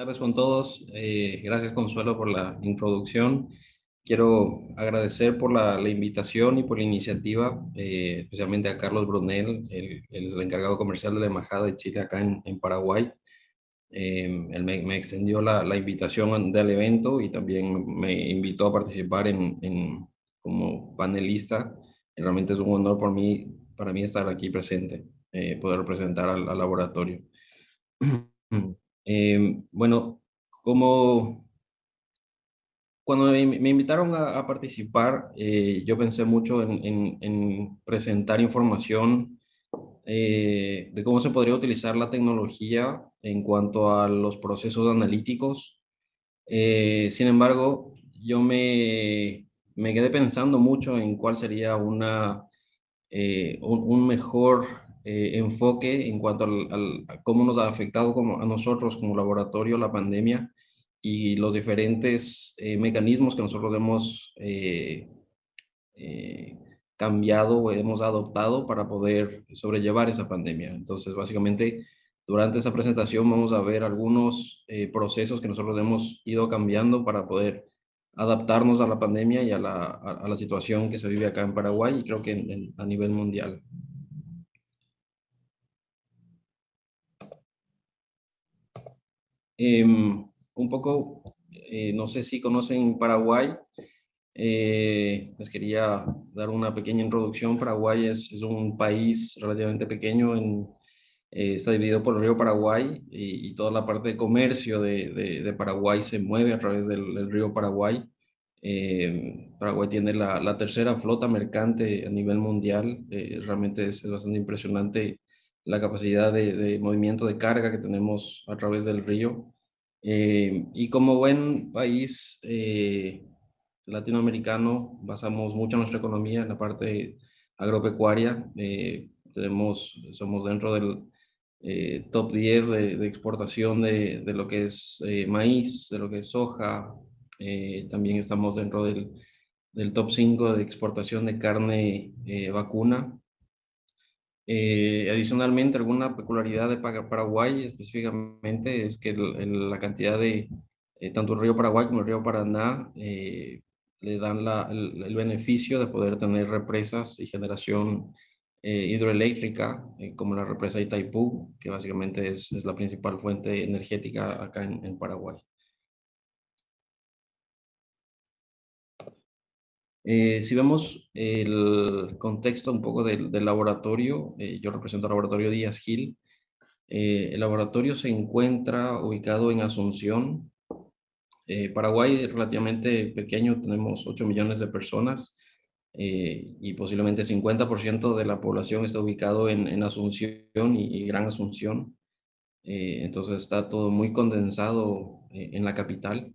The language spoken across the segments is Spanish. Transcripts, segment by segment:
tardes con todos. Gracias, Consuelo, por la introducción. Quiero agradecer por la invitación y por la iniciativa, especialmente a Carlos Brunel, él es el encargado comercial de la Embajada de Chile acá en Paraguay. Él me extendió la invitación del evento y también me invitó a participar como panelista. Realmente es un honor para mí estar aquí presente, poder representar al laboratorio. Bueno, como cuando me invitaron a participar, yo pensé mucho en presentar información de cómo se podría utilizar la tecnología en cuanto a los procesos analíticos. Sin embargo, me quedé pensando mucho en cuál sería un mejor enfoque en cuanto a cómo nos ha afectado a nosotros como laboratorio la pandemia y los diferentes mecanismos que nosotros hemos eh, cambiado o hemos adoptado para poder sobrellevar esa pandemia. Entonces, básicamente, durante esa presentación vamos a ver algunos procesos que nosotros hemos ido cambiando para poder adaptarnos a la pandemia y a la situación que se vive acá en Paraguay y creo que a nivel mundial. Un poco, no sé si conocen Paraguay. Les quería dar una pequeña introducción. Paraguay es un país relativamente pequeño, está dividido por el río Paraguay y toda la parte de comercio de Paraguay se mueve a través del río Paraguay. Paraguay tiene la tercera flota mercante a nivel mundial. Realmente es bastante impresionante la capacidad de movimiento de carga que tenemos a través del río. Y como buen país latinoamericano, basamos mucho nuestra economía en la parte agropecuaria. Somos dentro del top 10 de exportación de lo que es maíz, de lo que es soja. También estamos dentro del top 5 de exportación de carne vacuna. Adicionalmente, alguna peculiaridad de Paraguay específicamente es que la cantidad tanto el río Paraguay como el río Paraná le dan el beneficio de poder tener represas y generación hidroeléctrica, como la represa Itaipú, que básicamente es la principal fuente energética acá en Paraguay. Si vemos el contexto un poco del laboratorio, yo represento al laboratorio Díaz Gil. El laboratorio se encuentra ubicado en Asunción. Paraguay es relativamente pequeño, tenemos 8 millones de personas y posiblemente 50% de la población está ubicado en Asunción y Gran Asunción. Entonces está todo muy condensado en la capital.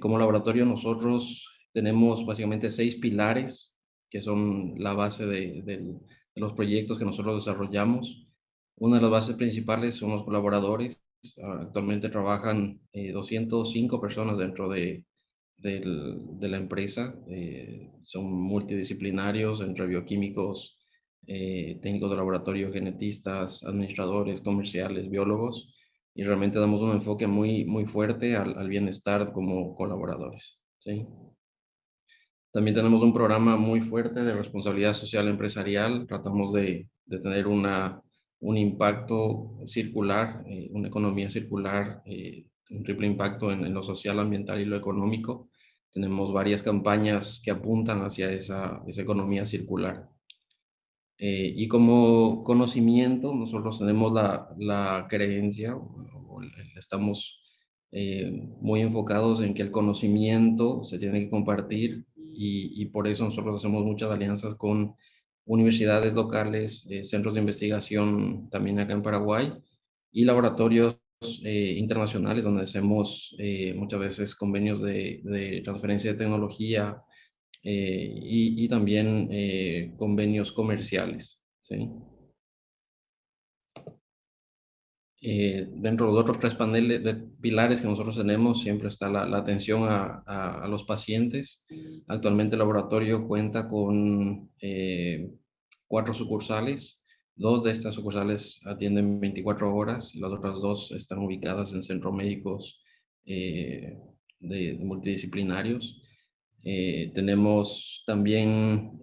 Como laboratorio nosotros tenemos básicamente 6 pilares que son la base de los proyectos que nosotros desarrollamos. Una de las bases principales son los colaboradores. Actualmente trabajan 205 personas dentro de la empresa. Son multidisciplinarios entre bioquímicos, técnicos de laboratorio, genetistas, administradores, comerciales, biólogos, y realmente damos un enfoque muy fuerte al bienestar como colaboradores, ¿sí? También tenemos un programa muy fuerte de responsabilidad social empresarial. Tratamos de tener un impacto circular, una economía circular, un triple impacto en lo social, ambiental y lo económico. Tenemos varias campañas que apuntan hacia esa economía circular. Y como conocimiento, nosotros tenemos la creencia, estamos muy enfocados en que el conocimiento se tiene que compartir y por eso nosotros hacemos muchas alianzas con universidades locales, centros de investigación también acá en Paraguay y laboratorios internacionales donde hacemos muchas veces convenios de transferencia de tecnología y también convenios comerciales, ¿sí? Dentro de los otros tres paneles de pilares que nosotros tenemos, siempre está la atención a los pacientes. Actualmente el laboratorio cuenta con 4 sucursales. 2 de estas sucursales atienden 24 horas, las otras 2 están ubicadas en centros médicos de multidisciplinarios. Tenemos también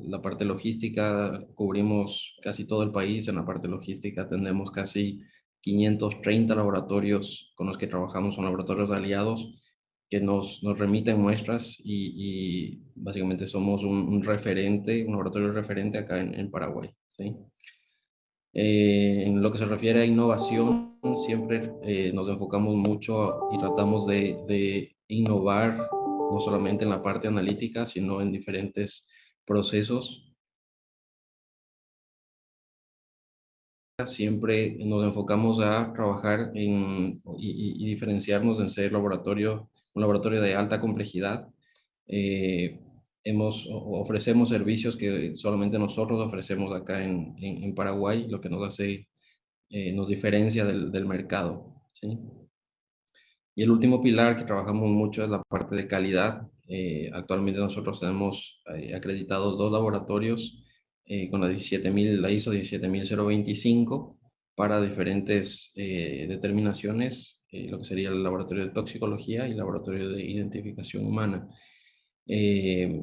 la parte logística, cubrimos casi todo el país. En la parte logística tenemos casi 530 laboratorios con los que trabajamos, son laboratorios aliados que nos remiten muestras y básicamente somos un referente, un laboratorio referente acá en Paraguay, ¿sí? En lo que se refiere a innovación, siempre nos enfocamos mucho y tratamos de innovar, no solamente en la parte analítica, sino en diferentes procesos. Siempre nos enfocamos a trabajar y diferenciarnos en ser un laboratorio de alta complejidad. Eh, Ofrecemos servicios que solamente nosotros ofrecemos acá en Paraguay, lo que nos hace, nos diferencia del mercado, ¿sí? Y el último pilar que trabajamos mucho es la parte de calidad. Actualmente nosotros tenemos acreditados 2 laboratorios con la ISO 17025 para diferentes determinaciones, lo que sería el laboratorio de toxicología y el laboratorio de identificación humana.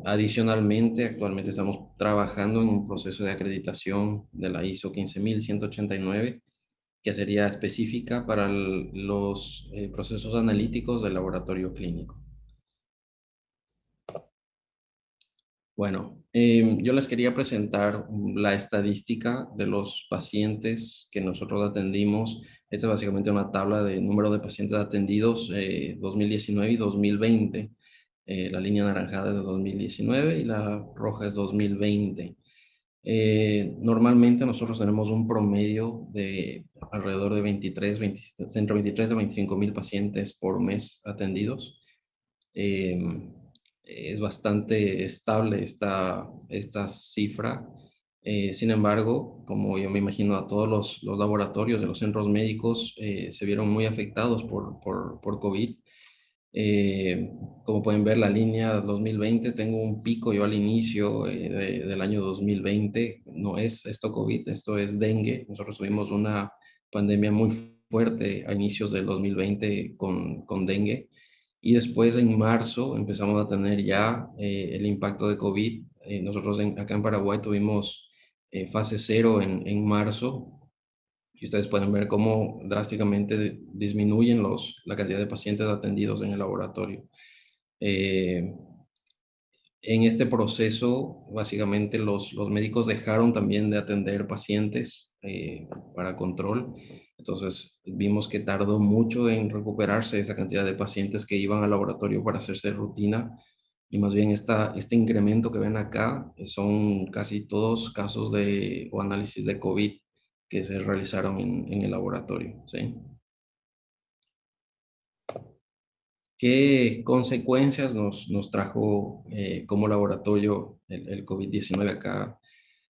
Adicionalmente, actualmente estamos trabajando en un proceso de acreditación de la ISO 15189, que sería específica para los procesos analíticos del laboratorio clínico. Bueno, yo les quería presentar la estadística de los pacientes que nosotros atendimos. Esta es básicamente una tabla de número de pacientes atendidos 2019 y 2020. La línea naranjada es de 2019 y la roja es 2020. Normalmente nosotros tenemos un promedio de alrededor de 23 a 25 mil pacientes por mes atendidos. Eh, es bastante estable esta cifra. Sin embargo, como yo me imagino a todos los laboratorios de los centros médicos se vieron muy afectados por COVID. Eh, Como pueden ver, la línea 2020, tengo un pico yo al inicio del año 2020. No es esto COVID, esto es dengue. Nosotros tuvimos una pandemia muy fuerte a inicios del 2020 con dengue. Y después en marzo empezamos a tener ya el impacto de COVID. Nosotros acá en Paraguay tuvimos fase cero en marzo, y ustedes pueden ver cómo drásticamente disminuyen la cantidad de pacientes atendidos en el laboratorio. Eh, en este proceso, básicamente los médicos dejaron también de atender pacientes para control. Entonces vimos que tardó mucho en recuperarse esa cantidad de pacientes que iban al laboratorio para hacerse rutina. Y más bien este incremento que ven acá son casi todos casos o análisis de COVID que se realizaron en el laboratorio, ¿sí? ¿Qué consecuencias nos trajo como laboratorio el COVID-19 acá?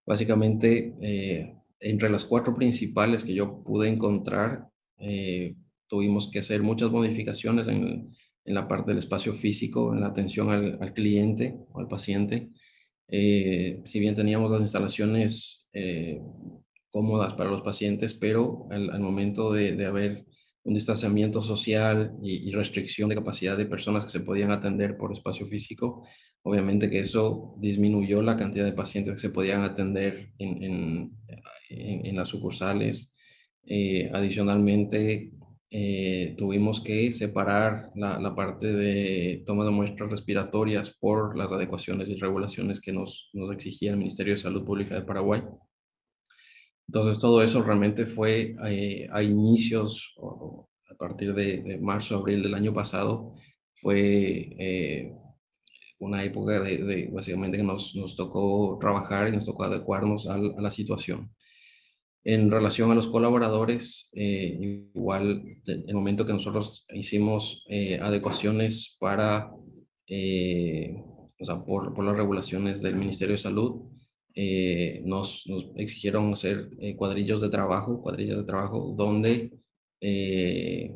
Básicamente, entre las 4 principales que yo pude encontrar, tuvimos que hacer muchas modificaciones en la parte del espacio físico, en la atención al cliente o al paciente. Si bien teníamos las instalaciones cómodas para los pacientes, pero al momento de haber un distanciamiento social y restricción de capacidad de personas que se podían atender por espacio físico, obviamente que eso disminuyó la cantidad de pacientes que se podían atender en las sucursales. Adicionalmente, tuvimos que separar la parte de toma de muestras respiratorias por las adecuaciones y regulaciones que nos exigía el Ministerio de Salud Pública de Paraguay. Entonces, todo eso realmente fue a inicios, o a partir de marzo, abril del año pasado, fue una época básicamente que nos tocó trabajar y nos tocó adecuarnos a la situación. En relación a los colaboradores, igual, en el momento que nosotros hicimos adecuaciones o sea, por las regulaciones del Ministerio de Salud, nos exigieron hacer cuadrillas de trabajo donde eh,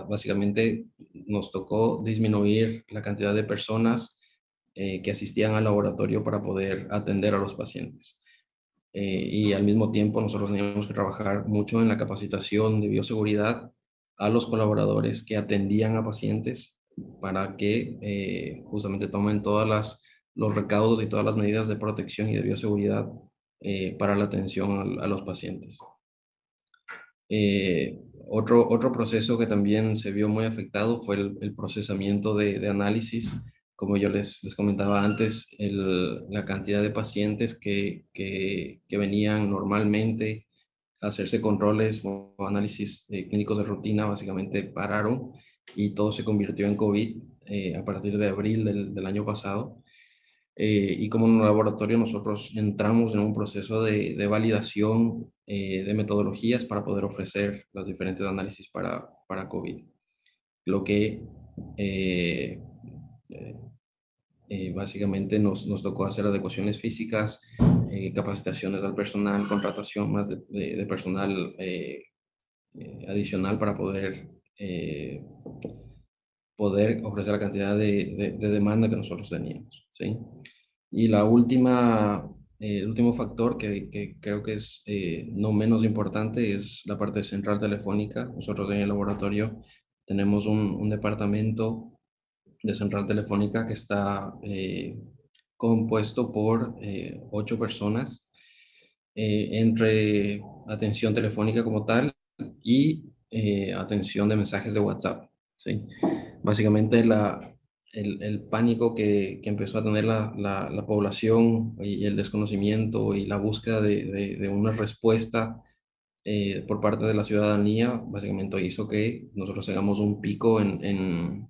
básicamente nos tocó disminuir la cantidad de personas que asistían al laboratorio para poder atender a los pacientes. y al mismo tiempo nosotros teníamos que trabajar mucho en la capacitación de bioseguridad a los colaboradores que atendían a pacientes para que justamente tomen los recaudos y todas las medidas de protección y de bioseguridad para la atención a los pacientes. Otro proceso que también se vio muy afectado fue el procesamiento de análisis. Como yo les comentaba antes, la cantidad de pacientes que venían normalmente a hacerse controles o análisis clínicos de rutina básicamente pararon y todo se convirtió en COVID a partir de abril del año pasado. Y como en un laboratorio nosotros entramos en un proceso de validación de metodologías para poder ofrecer los diferentes análisis para COVID. Lo que eh, eh, básicamente nos tocó hacer adecuaciones físicas, capacitaciones al personal, contratación más de personal adicional para poder ofrecer la cantidad de demanda que nosotros teníamos, ¿sí? Y el último factor que creo que es no menos importante es la parte central telefónica. Nosotros en el laboratorio tenemos un departamento de central telefónica que está compuesto por 8 personas entre atención telefónica como tal y atención de mensajes de WhatsApp, ¿sí? Básicamente el pánico que empezó a tener la población y el desconocimiento y la búsqueda de una respuesta por parte de la ciudadanía, básicamente hizo que nosotros hagamos un pico en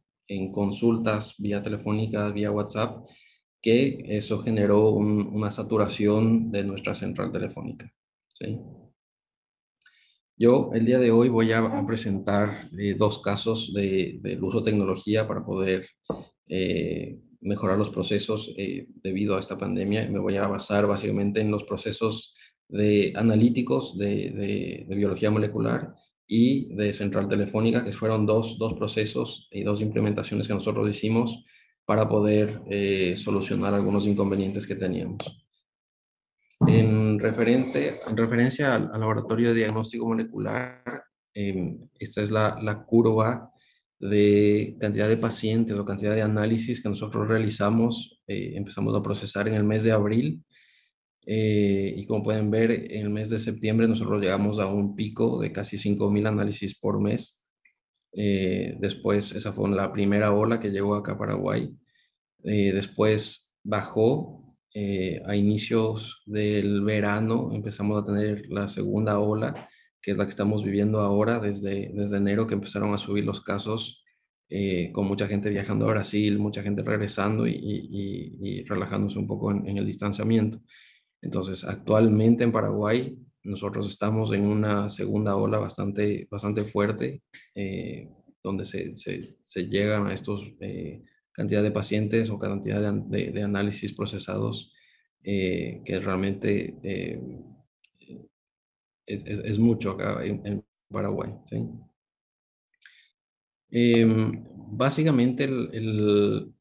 consultas vía telefónica, vía WhatsApp, que eso generó una saturación de nuestra central telefónica, ¿sí? Yo el día de hoy voy a presentar 2 casos del uso de tecnología para poder mejorar los procesos debido a esta pandemia. Me voy a basar básicamente en los procesos analíticos de biología molecular y de central telefónica, que fueron dos procesos y 2 implementaciones que nosotros hicimos para poder solucionar algunos inconvenientes que teníamos. En referencia al laboratorio de diagnóstico molecular, esta es la curva de cantidad de pacientes o cantidad de análisis que nosotros realizamos. Empezamos a procesar en el mes de abril y como pueden ver, en el mes de septiembre nosotros llegamos a un pico de casi 5.000 análisis por mes. Después, esa fue la primera ola que llegó acá a Paraguay. Después bajó a inicios del verano, empezamos a tener la segunda ola, que es la que estamos viviendo ahora desde enero, que empezaron a subir los casos, con mucha gente viajando a Brasil, mucha gente regresando y relajándose un poco en el distanciamiento. Entonces, actualmente en Paraguay nosotros estamos en una segunda ola bastante fuerte, donde se llegan a estos cantidad de pacientes o cantidad de análisis procesados que realmente es mucho acá en Paraguay, ¿sí? Básicamente el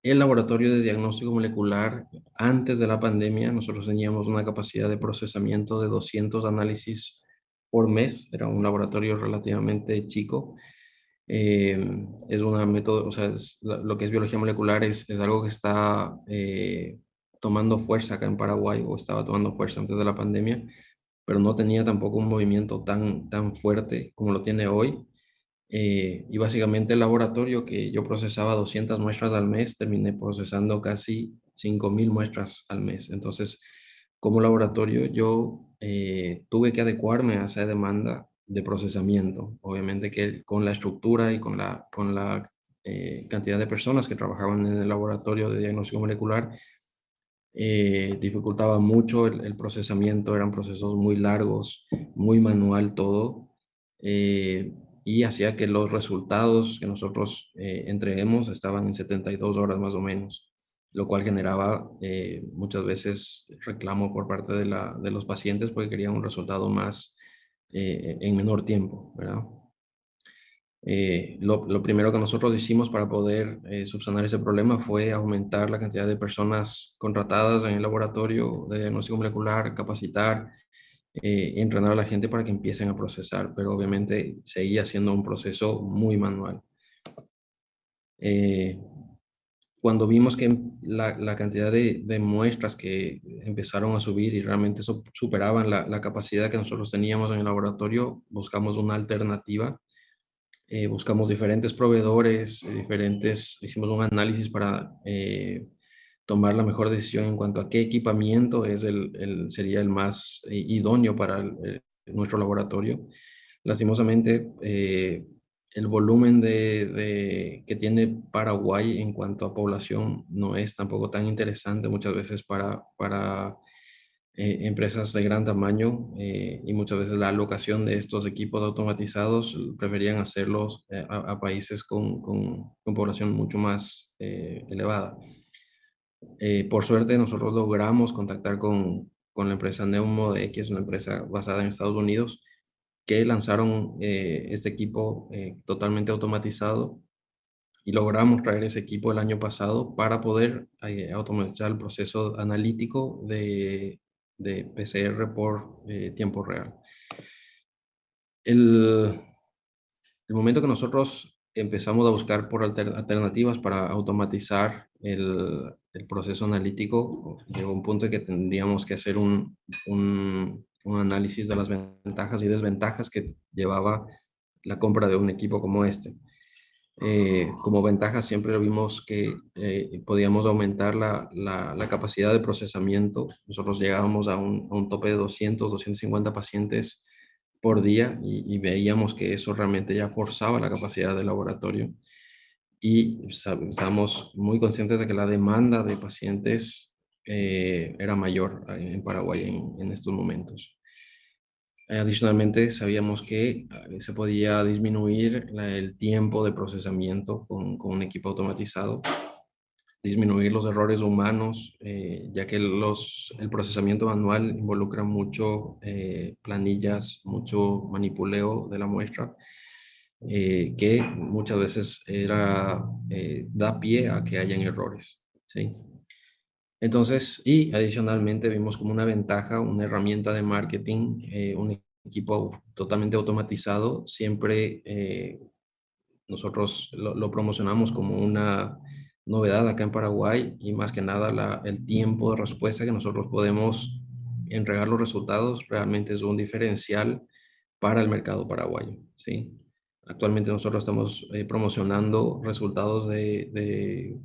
laboratorio de diagnóstico molecular, antes de la pandemia, nosotros teníamos una capacidad de procesamiento de 200 análisis por mes. Era un laboratorio relativamente chico. Es una método, o sea, lo que es biología molecular es algo que está tomando fuerza acá en Paraguay, o estaba tomando fuerza antes de la pandemia, pero no tenía tampoco un movimiento tan fuerte como lo tiene hoy. Y básicamente el laboratorio, que yo procesaba 200 muestras al mes, terminé procesando casi 5.000 muestras al mes. Entonces, como laboratorio, yo tuve que adecuarme a esa demanda de procesamiento. Obviamente que con la estructura y con la cantidad de personas que trabajaban en el laboratorio de diagnóstico molecular, dificultaba mucho el procesamiento. Eran procesos muy largos, muy manual todo, eh, y hacía que los resultados que nosotros entreguemos estaban en 72 horas más o menos, lo cual generaba muchas veces reclamo por parte de los pacientes porque querían un resultado más en menor tiempo, ¿verdad? Lo primero que nosotros hicimos para poder subsanar ese problema fue aumentar la cantidad de personas contratadas en el laboratorio de diagnóstico molecular, capacitar, entrenar a la gente para que empiecen a procesar, pero obviamente seguía siendo un proceso muy manual. Eh, Cuando vimos que la cantidad de muestras que empezaron a subir y realmente superaban la capacidad que nosotros teníamos en el laboratorio, buscamos una alternativa. Buscamos diferentes proveedores, hicimos un análisis para tomar la mejor decisión en cuanto a qué equipamiento sería el más idóneo para nuestro laboratorio. Lastimosamente, el volumen que tiene Paraguay en cuanto a población no es tampoco tan interesante muchas veces para empresas de gran tamaño, y muchas veces la alocación de estos equipos automatizados preferían hacerlos a países con población mucho más elevada. Por suerte nosotros logramos contactar con la empresa NeumoDx, que es una empresa basada en Estados Unidos, que lanzaron este equipo totalmente automatizado, y logramos traer ese equipo el año pasado para poder automatizar el proceso analítico de PCR por tiempo real. El, el momento que nosotros empezamos a buscar por alternativas para automatizar el proceso analítico, llegó un punto en que tendríamos que hacer un análisis de las ventajas y desventajas que llevaba la compra de un equipo como este. Como ventaja siempre vimos que podíamos aumentar la capacidad de procesamiento. Nosotros llegábamos a un tope de 250 pacientes por día, y veíamos que eso realmente ya forzaba la capacidad del laboratorio, y estábamos muy conscientes de que la demanda de pacientes era mayor en Paraguay en estos momentos. Adicionalmente, sabíamos que se podía disminuir el tiempo de procesamiento con un equipo automatizado, disminuir los errores humanos, ya que el procesamiento manual involucra mucho planillas, mucho manipuleo de la muestra, que muchas veces da pie a que hayan errores, ¿sí? Entonces, y adicionalmente vimos como una ventaja, una herramienta de marketing, un equipo totalmente automatizado. Siempre nosotros lo promocionamos como una novedad acá en Paraguay, y más que nada el tiempo de respuesta que nosotros podemos entregar los resultados realmente es un diferencial para el mercado paraguayo, ¿sí? Actualmente nosotros estamos promocionando resultados de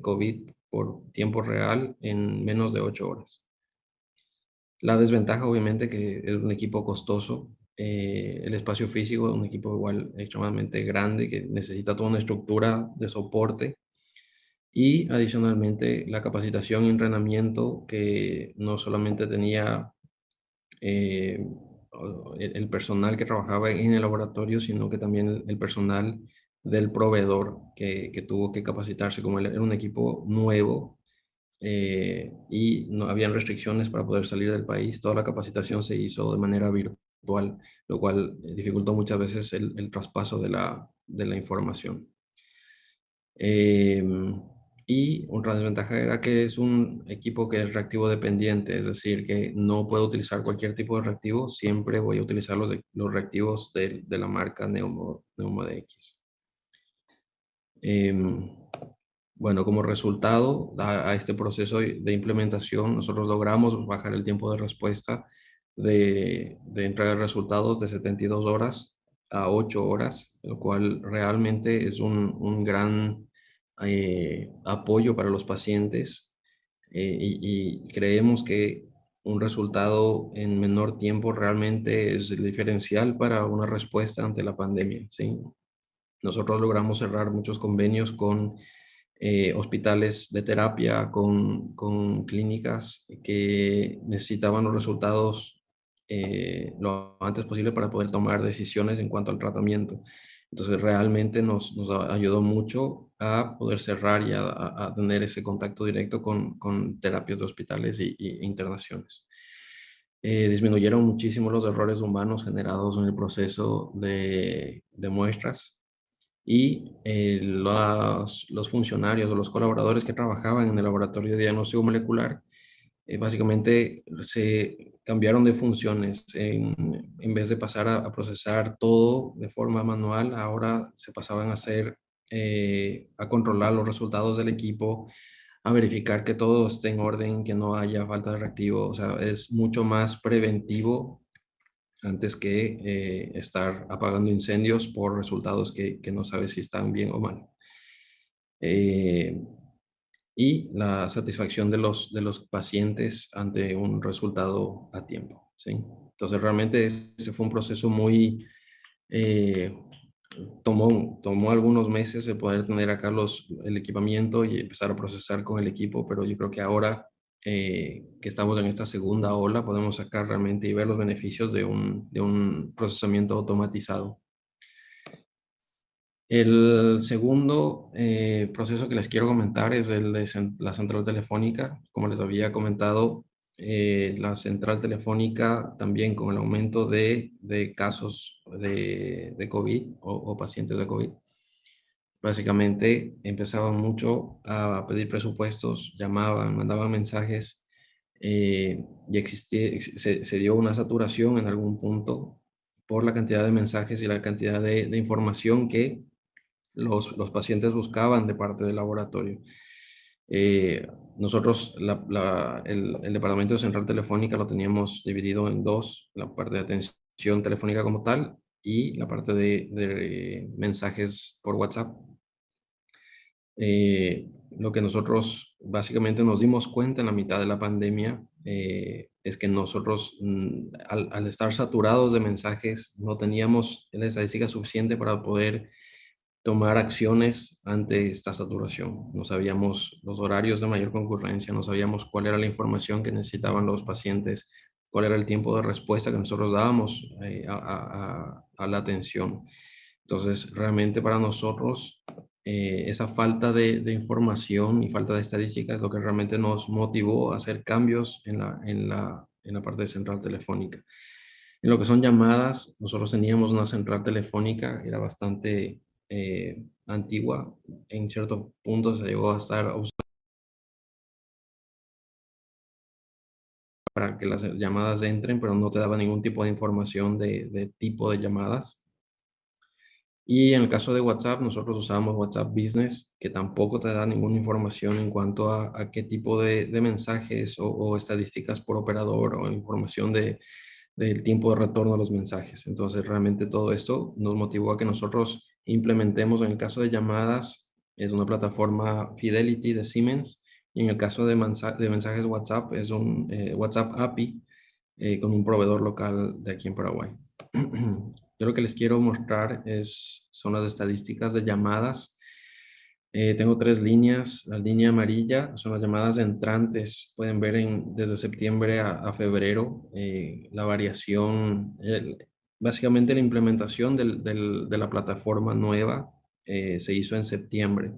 COVID por tiempo real en menos de 8 horas. La desventaja, obviamente, que es un equipo costoso, el espacio físico, un equipo igual extremadamente grande que necesita toda una estructura de soporte, y adicionalmente la capacitación y entrenamiento que no solamente tenía eh, el personal que trabajaba en el laboratorio, sino que también el personal del proveedor que tuvo que capacitarse. Como era un equipo nuevo, y no habían restricciones para poder salir del país, toda la capacitación se hizo de manera virtual, lo cual dificultó muchas veces el traspaso de la información. Eh, y otra desventaja era que es un equipo que es reactivo dependiente, es decir, que no puedo utilizar cualquier tipo de reactivo, siempre voy a utilizar los reactivos de la marca NeumoDx. Bueno, como resultado a este proceso de implementación, nosotros logramos bajar el tiempo de respuesta de entrega de resultados de 72 horas a 8 horas, lo cual realmente es un gran apoyo para los pacientes, y creemos que un resultado en menor tiempo realmente es el diferencial para una respuesta ante la pandemia, ¿sí? Nosotros logramos cerrar muchos convenios con hospitales de terapia, con clínicas que necesitaban los resultados lo antes posible para poder tomar decisiones en cuanto al tratamiento. Entonces realmente nos ayudó mucho a poder cerrar y a tener ese contacto directo con terapias de hospitales y internaciones. Disminuyeron muchísimo los errores humanos generados en el proceso de muestras. y los funcionarios o los colaboradores que trabajaban en el laboratorio de diagnóstico molecular básicamente se cambiaron de funciones. En vez de pasar a procesar todo de forma manual, ahora se pasaban a hacer, a controlar los resultados del equipo, a verificar que todo esté en orden, que no haya falta de reactivo. O sea, es mucho más preventivo antes que estar apagando incendios por resultados que no sabes si están bien o mal. Eh, y la satisfacción de los pacientes ante un resultado a tiempo, ¿sí? Entonces, realmente ese fue un proceso muy... eh, tomó algunos meses de poder tener acá el equipamiento y empezar a procesar con el equipo, pero yo creo que ahora que estamos en esta segunda ola, podemos sacar realmente y ver los beneficios de un procesamiento automatizado. El segundo proceso que les quiero comentar es el de la central telefónica. Como les había comentado, la central telefónica también con el aumento de casos de COVID o pacientes de COVID, básicamente empezaban mucho a pedir presupuestos, llamaban, mandaban mensajes y se dio una saturación en algún punto por la cantidad de mensajes y la cantidad de información que los pacientes buscaban de parte del laboratorio. Eh, Nosotros, el departamento de central telefónica lo teníamos dividido en dos, la parte de atención telefónica como tal y la parte de mensajes por WhatsApp. Lo que nosotros básicamente nos dimos cuenta en la mitad de la pandemia es que nosotros, al estar saturados de mensajes, no teníamos la estadística suficiente para poder tomar acciones ante esta saturación. No sabíamos los horarios de mayor concurrencia, no sabíamos cuál era la información que necesitaban los pacientes, cuál era el tiempo de respuesta que nosotros dábamos a la atención. Entonces, realmente para nosotros, esa falta de información y falta de estadísticas es lo que realmente nos motivó a hacer cambios en la parte de central telefónica. En lo que son llamadas, nosotros teníamos una central telefónica, era bastante antigua, en ciertos puntos se llegó a estar para que las llamadas entren, pero no te daba ningún tipo de información de tipo de llamadas. Y en el caso de WhatsApp, nosotros usábamos WhatsApp Business, que tampoco te da ninguna información en cuanto a qué tipo de mensajes o estadísticas por operador o información del tiempo de retorno a los mensajes. Entonces, realmente todo esto nos motivó a que nosotros implementemos, en el caso de llamadas, es una plataforma Fidelity de Siemens, y en el caso de mensajes WhatsApp, es un WhatsApp API con un proveedor local de aquí en Paraguay. Yo lo que les quiero mostrar son las estadísticas de llamadas. Tengo tres líneas. La línea amarilla son las llamadas entrantes. Pueden ver desde septiembre a febrero la variación, básicamente la implementación de la plataforma nueva se hizo en septiembre.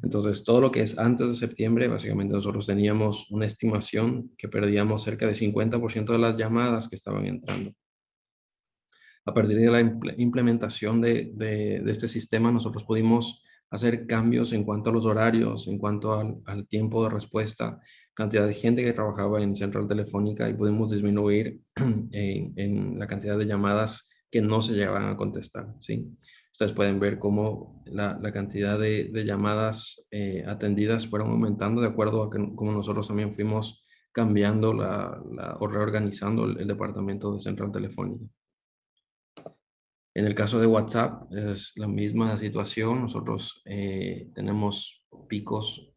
Entonces, todo lo que es antes de septiembre, básicamente nosotros teníamos una estimación que perdíamos cerca de 50% de las llamadas que estaban entrando. A partir de la implementación de este sistema, nosotros pudimos hacer cambios en cuanto a los horarios, en cuanto al tiempo de respuesta, cantidad de gente que trabajaba en central telefónica y pudimos disminuir en la cantidad de llamadas que no se llegaban a contestar, ¿sí? Ustedes pueden ver cómo la cantidad de llamadas atendidas fueron aumentando de acuerdo a cómo nosotros también fuimos cambiando o reorganizando el departamento de central telefónica. En el caso de WhatsApp es la misma situación. Nosotros tenemos picos.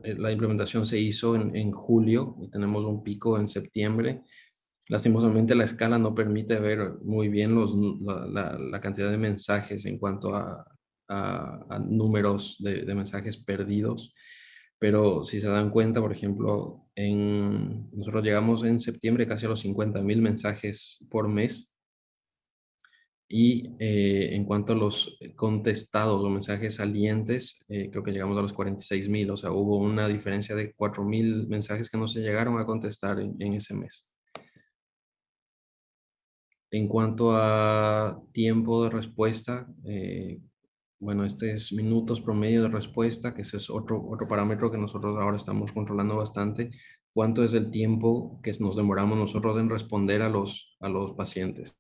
La implementación se hizo en julio y tenemos un pico en septiembre. Lastimosamente la escala no permite ver muy bien la cantidad de mensajes en cuanto a números de mensajes perdidos. Pero si se dan cuenta, por ejemplo, nosotros llegamos en septiembre casi a los 50.000 mensajes por mes. Y en cuanto a los contestados o mensajes salientes, creo que llegamos a los 46.000, o sea, hubo una diferencia de 4.000 mensajes que no se llegaron a contestar en ese mes. En cuanto a tiempo de respuesta, bueno, este es minutos promedio de respuesta, que ese es otro parámetro que nosotros ahora estamos controlando bastante. ¿Cuánto es el tiempo que nos demoramos nosotros en responder a los pacientes?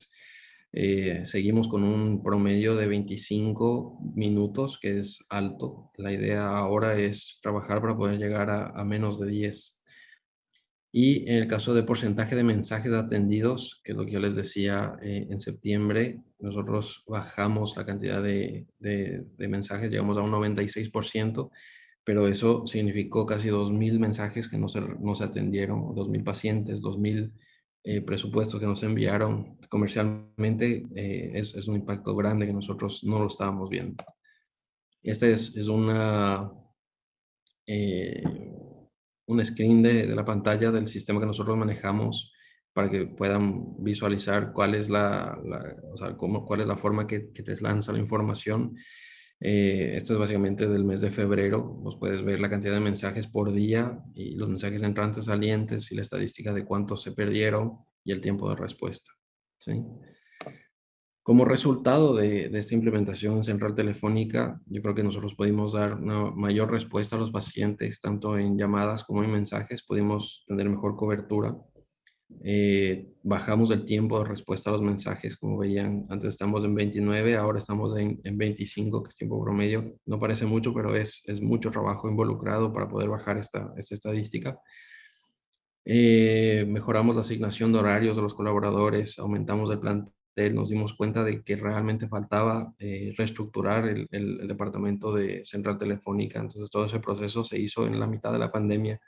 Seguimos con un promedio de 25 minutos, que es alto. La idea ahora es trabajar para poder llegar a menos de 10. Y en el caso de porcentaje de mensajes atendidos, que es lo que yo les decía, en septiembre nosotros bajamos la cantidad de mensajes, llegamos a un 96%, pero eso significó casi 2.000 mensajes que no se atendieron, 2.000 pacientes, 2.000 presupuestos que nos enviaron comercialmente. Es un impacto grande que nosotros no lo estábamos viendo. Esta es eh, un screen de la pantalla del sistema que nosotros manejamos para que puedan visualizar cuál es o sea, cuál es la forma que te lanza la información. Esto es básicamente del mes de febrero. Vos puedes ver la cantidad de mensajes por día y los mensajes entrantes, salientes y la estadística de cuántos se perdieron y el tiempo de respuesta. ¿Sí? Como resultado de esta implementación en central telefónica, yo creo que nosotros pudimos dar una mayor respuesta a los pacientes, tanto en llamadas como en mensajes, pudimos tener mejor cobertura. Bajamos el tiempo de respuesta a los mensajes, como veían, antes estamos en 29, ahora estamos en 25, que es tiempo promedio. No parece mucho, pero es mucho trabajo involucrado para poder bajar esta estadística. Mejoramos la asignación de horarios de los colaboradores, aumentamos el plantel, nos dimos cuenta de que realmente faltaba reestructurar el departamento de central telefónica. Entonces todo ese proceso se hizo en la mitad de la pandemia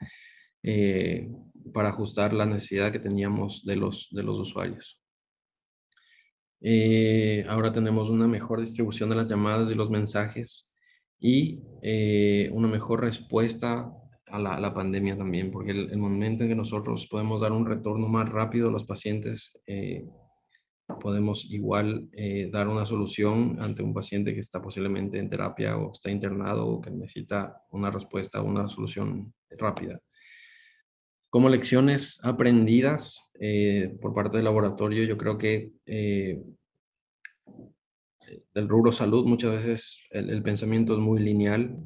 eh, para ajustar la necesidad que teníamos de los usuarios. Ahora tenemos una mejor distribución de las llamadas y los mensajes y una mejor respuesta a la pandemia también, porque el momento en que nosotros podemos dar un retorno más rápido a los pacientes, podemos igual dar una solución ante un paciente que está posiblemente en terapia o está internado o que necesita una respuesta o una solución rápida. Como lecciones aprendidas por parte del laboratorio, yo creo que del rubro salud muchas veces el pensamiento es muy lineal.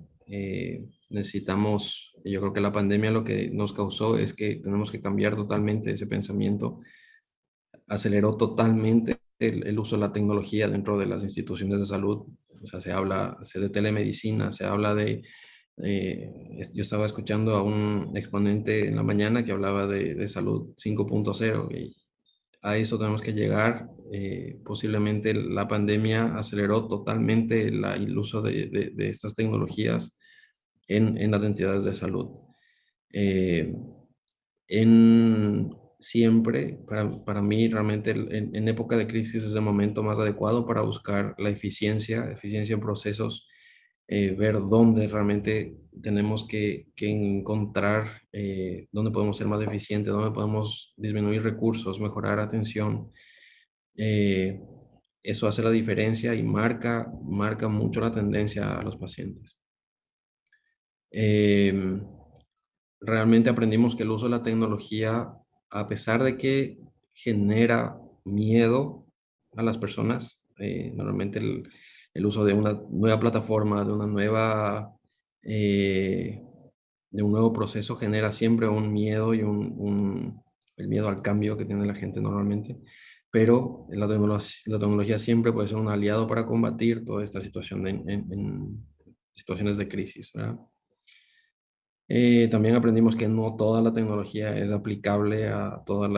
Necesitamos, yo creo que la pandemia lo que nos causó es que tenemos que cambiar totalmente ese pensamiento. Aceleró totalmente el uso de la tecnología dentro de las instituciones de salud. O sea, se habla de telemedicina, se habla yo estaba escuchando a un exponente en la mañana que hablaba de salud 5.0 y a eso tenemos que llegar. Posiblemente la pandemia aceleró totalmente el uso de estas tecnologías en las entidades de salud. Eh, Siempre, para mí, realmente en época de crisis es el momento más adecuado para buscar la eficiencia en procesos, ver dónde realmente tenemos que encontrar, dónde podemos ser más eficientes, dónde podemos disminuir recursos, mejorar atención. Eh, Eso hace la diferencia y marca mucho la tendencia a los pacientes. Eh, Realmente aprendimos que el uso de la tecnología, a pesar de que genera miedo a las personas, normalmente el uso de una nueva plataforma, eh, de un nuevo proceso genera siempre un miedo y el miedo al cambio que tiene la gente normalmente. Pero la tecnología siempre puede ser un aliado para combatir toda esta situación en situaciones de crisis, ¿verdad? También aprendimos que no toda la tecnología es aplicable a todos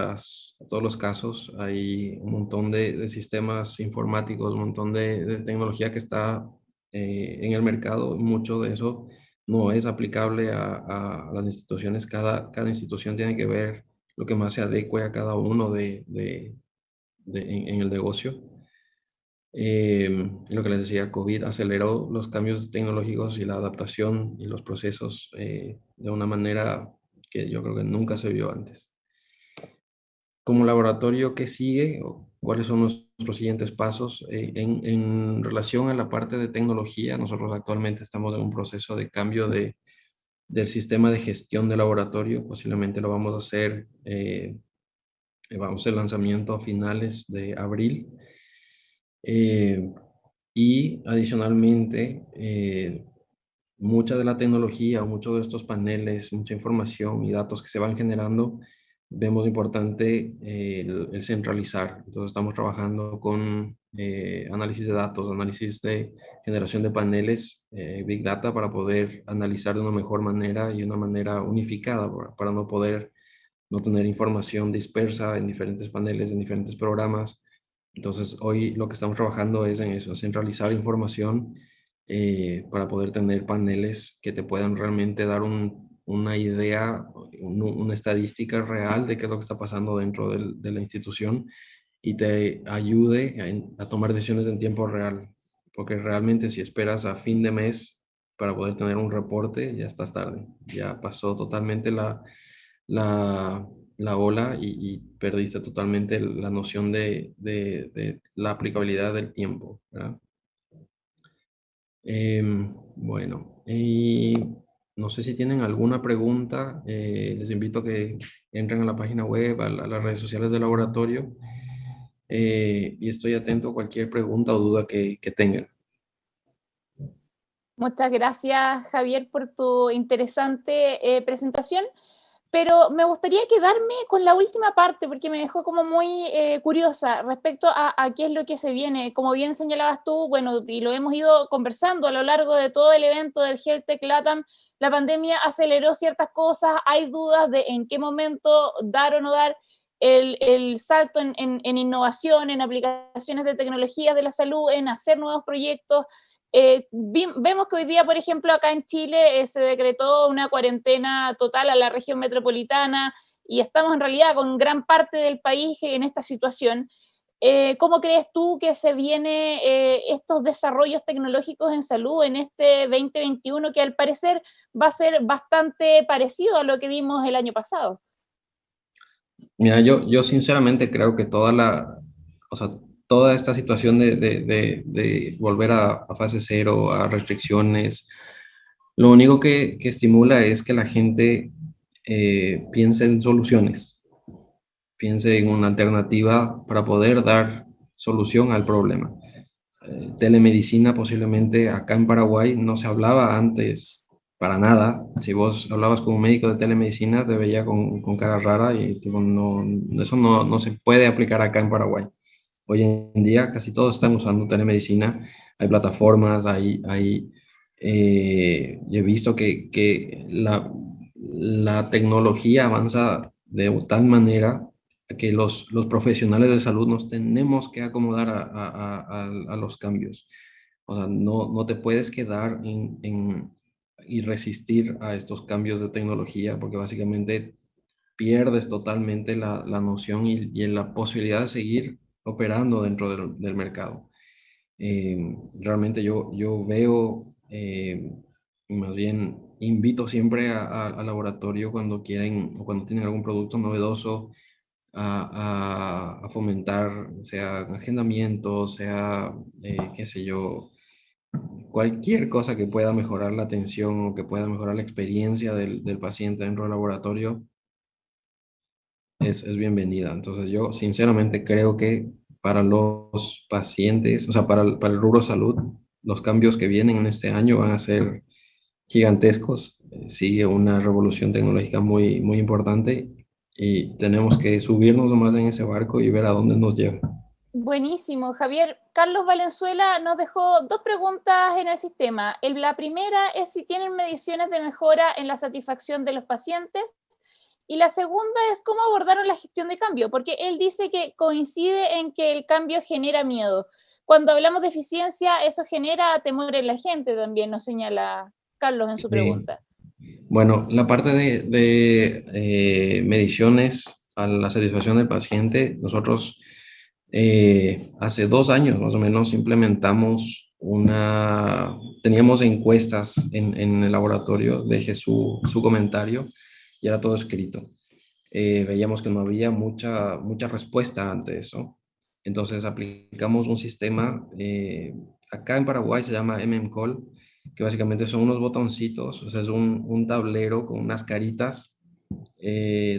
los casos. Hay un montón de sistemas informáticos, un montón de tecnología que está en el mercado. Mucho de eso no es aplicable a las instituciones. Cada institución tiene que ver lo que más se adecue a cada uno en el negocio. Lo que les decía, COVID aceleró los cambios tecnológicos y la adaptación y los procesos de una manera que yo creo que nunca se vio antes. Como laboratorio, ¿qué sigue? ¿O cuáles son nuestros siguientes pasos? En relación a la parte de tecnología, nosotros actualmente estamos en un proceso de cambio del sistema de gestión del laboratorio. Posiblemente lo vamos a hacer, vamos a hacer lanzamiento a finales de abril. Y adicionalmente, mucha de la tecnología, muchos de estos paneles, mucha información y datos que se van generando, vemos importante el centralizar. Entonces estamos trabajando con análisis de datos, análisis de generación de paneles, Big Data, para poder analizar de una mejor manera y una manera unificada, para no poder no tener información dispersa en diferentes paneles, en diferentes programas. Entonces, hoy lo que estamos trabajando es en eso, en centralizar información para poder tener paneles que te puedan realmente dar una idea, una estadística real de qué es lo que está pasando dentro de la institución y te ayude a tomar decisiones en tiempo real. Porque realmente si esperas a fin de mes para poder tener un reporte, ya estás tarde. Ya pasó totalmente la, la ola y perdiste totalmente la noción de la aplicabilidad del tiempo, ¿verdad? Bueno, y no sé si tienen alguna pregunta. Les invito a que entren a la página web, a las redes sociales del laboratorio, y estoy atento a cualquier pregunta o duda que tengan. Muchas gracias, Javier, por tu interesante presentación. Pero me gustaría quedarme con la última parte porque me dejó como muy curiosa respecto a qué es lo que se viene. Como bien señalabas tú, bueno, y lo hemos ido conversando a lo largo de todo el evento del Health Tech LATAM, la pandemia aceleró ciertas cosas, hay dudas de en qué momento dar o no dar el salto en innovación, en aplicaciones de tecnologías de la salud, en hacer nuevos proyectos. Vemos que hoy día, por ejemplo, acá en Chile se decretó una cuarentena total a la región metropolitana y estamos en realidad con gran parte del país en esta situación. ¿Cómo crees tú que se vienen estos desarrollos tecnológicos en salud en este 2021 que al parecer va a ser bastante parecido a lo que vimos el año pasado? Mira, yo sinceramente creo que o sea, toda esta situación de volver a fase cero, a restricciones, lo único que estimula es que la gente piense en soluciones, piense en una alternativa para poder dar solución al problema. Telemedicina posiblemente acá en Paraguay no se hablaba antes para nada. Si vos hablabas con un médico de telemedicina, te veía con cara rara y tipo, no, eso no se puede aplicar acá en Paraguay. Hoy en día casi todos están usando telemedicina, hay plataformas, yo he visto que la tecnología avanza de tal manera que los profesionales de salud nos tenemos que acomodar a los cambios. O sea, no te puedes quedar y resistir a estos cambios de tecnología porque básicamente pierdes totalmente la noción y la posibilidad de seguir operando dentro del mercado. Realmente yo veo, más bien invito siempre al laboratorio cuando quieren o cuando tienen algún producto novedoso a fomentar, sea agendamiento, sea, qué sé yo, cualquier cosa que pueda mejorar la atención o que pueda mejorar la experiencia del paciente dentro del laboratorio es bienvenida. Entonces yo sinceramente creo que para los pacientes, o sea, para el rubro salud, los cambios que vienen en este año van a ser gigantescos. Sigue una revolución tecnológica muy importante y tenemos que subirnos nomás en ese barco y ver a dónde nos lleva. Buenísimo, Javier. Carlos Valenzuela nos dejó dos preguntas en el sistema. La primera es si tienen mediciones de mejora en la satisfacción de los pacientes. Y la segunda es cómo abordaron la gestión de cambio, porque él dice que coincide en que el cambio genera miedo. Cuando hablamos de eficiencia, eso genera temor en la gente también, nos señala Carlos en su Sí. pregunta. Bueno, la parte de mediciones a la satisfacción del paciente, nosotros hace 2 años más o menos implementamos teníamos encuestas en el laboratorio, dejé su comentario y era todo escrito. Veíamos que no había mucha respuesta ante eso. Entonces aplicamos un sistema, acá en Paraguay se llama MMCall, que básicamente son unos botoncitos, o sea, es un tablero con unas caritas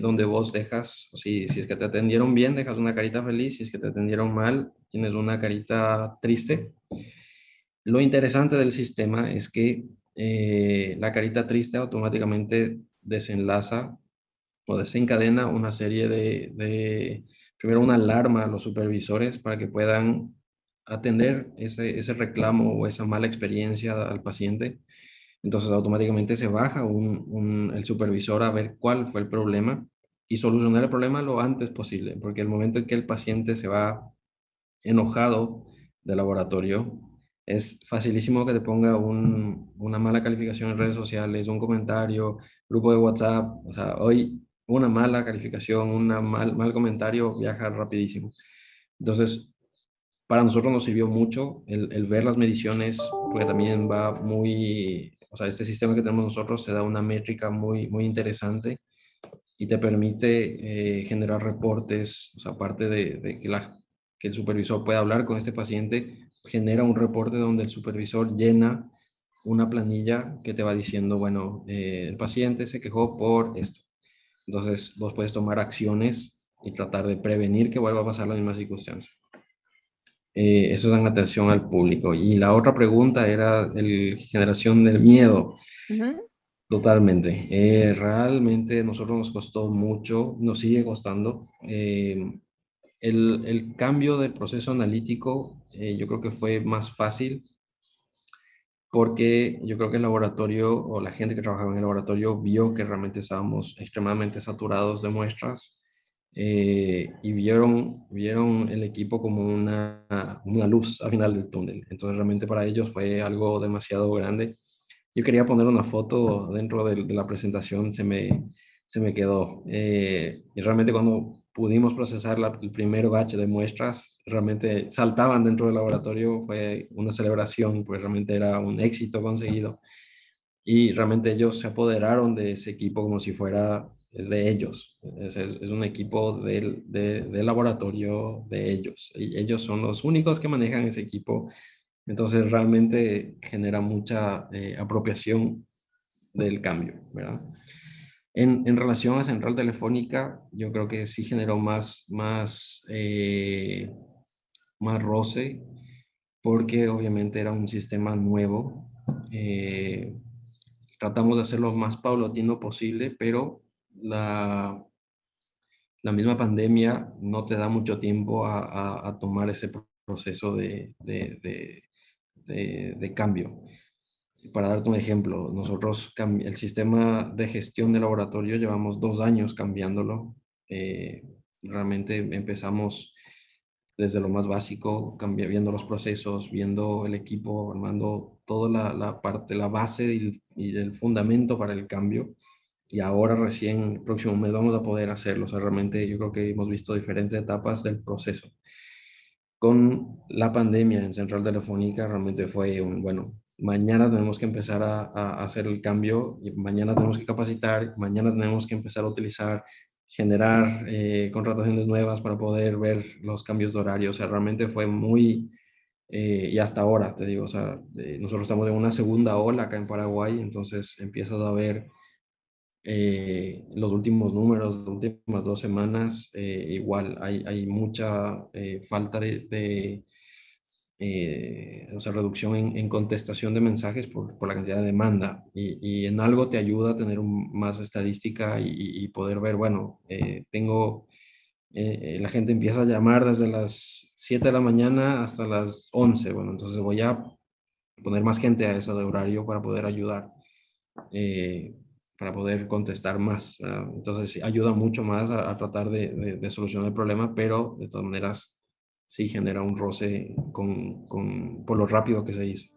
donde vos dejas, si es que te atendieron bien, dejas una carita feliz, si es que te atendieron mal, tienes una carita triste. Lo interesante del sistema es que la carita triste automáticamente desenlaza o desencadena una serie primero una alarma a los supervisores para que puedan atender ese reclamo o esa mala experiencia al paciente. Entonces automáticamente se baja el supervisor a ver cuál fue el problema y solucionar el problema lo antes posible, porque el momento en que el paciente se va enojado del laboratorio, es facilísimo que te ponga una mala calificación en redes sociales, un comentario, grupo de WhatsApp. O sea, hoy una mala calificación, mal comentario viaja rapidísimo. Entonces, para nosotros nos sirvió mucho el ver las mediciones, porque también va muy, o sea, este sistema que tenemos nosotros se da una métrica muy interesante y te permite generar reportes, o sea, aparte de que el supervisor pueda hablar con este paciente, genera un reporte donde el supervisor llena una planilla que te va diciendo, bueno, el paciente se quejó por esto. Entonces, vos puedes tomar acciones y tratar de prevenir que vuelva a pasar la misma circunstancia. Eso dan atención al público. Y la otra pregunta era generación del miedo. Ujú. Totalmente. Realmente a nosotros nos costó mucho, nos sigue costando. El cambio del proceso analítico, yo creo que fue más fácil porque yo creo que el laboratorio o la gente que trabajaba en el laboratorio vio que realmente estábamos extremadamente saturados de muestras y vieron el equipo como una luz al final del túnel. Entonces realmente para ellos fue algo demasiado grande. Yo quería poner una foto dentro de la presentación, se me quedó. Y realmente cuando pudimos procesar el primer batch de muestras, realmente saltaban dentro del laboratorio, fue una celebración, pues realmente era un éxito conseguido. Y realmente ellos se apoderaron de ese equipo como si fuera es de ellos. Es un equipo del laboratorio de ellos. Y ellos son los únicos que manejan ese equipo. Entonces realmente genera mucha apropiación del cambio, ¿verdad? En relación a Central Telefónica, yo creo que sí generó más roce, porque obviamente era un sistema nuevo. Tratamos de hacerlo más paulatino posible, pero la misma pandemia no te da mucho tiempo a tomar ese proceso de cambio. Para darte un ejemplo, nosotros el sistema de gestión de laboratorio llevamos 2 años cambiándolo. Eh, Realmente empezamos desde lo más básico, viendo los procesos, viendo el equipo, armando toda la parte, la base y el fundamento para el cambio. Y ahora recién, el próximo mes, vamos a poder hacerlo. O sea, realmente yo creo que hemos visto diferentes etapas del proceso. Con la pandemia en Central Telefónica realmente fue bueno, mañana tenemos que empezar a hacer el cambio, y mañana tenemos que capacitar, mañana tenemos que empezar a utilizar, generar contrataciones nuevas para poder ver los cambios de horario. O sea, realmente fue y hasta ahora, te digo, o sea, nosotros estamos en una segunda ola acá en Paraguay, entonces empiezas a ver los últimos números, las últimas 2 semanas, igual hay mucha falta o sea, reducción en contestación de mensajes por la cantidad de demanda y en algo te ayuda a tener más estadística y poder ver, bueno, la gente empieza a llamar desde las 7 de la mañana hasta las 11. Bueno, entonces voy a poner más gente a ese horario para poder ayudar. Eh, para poder contestar más, ¿verdad? Entonces sí, ayuda mucho más a tratar de solucionar el problema, pero de todas maneras sí genera un roce por lo rápido que se hizo.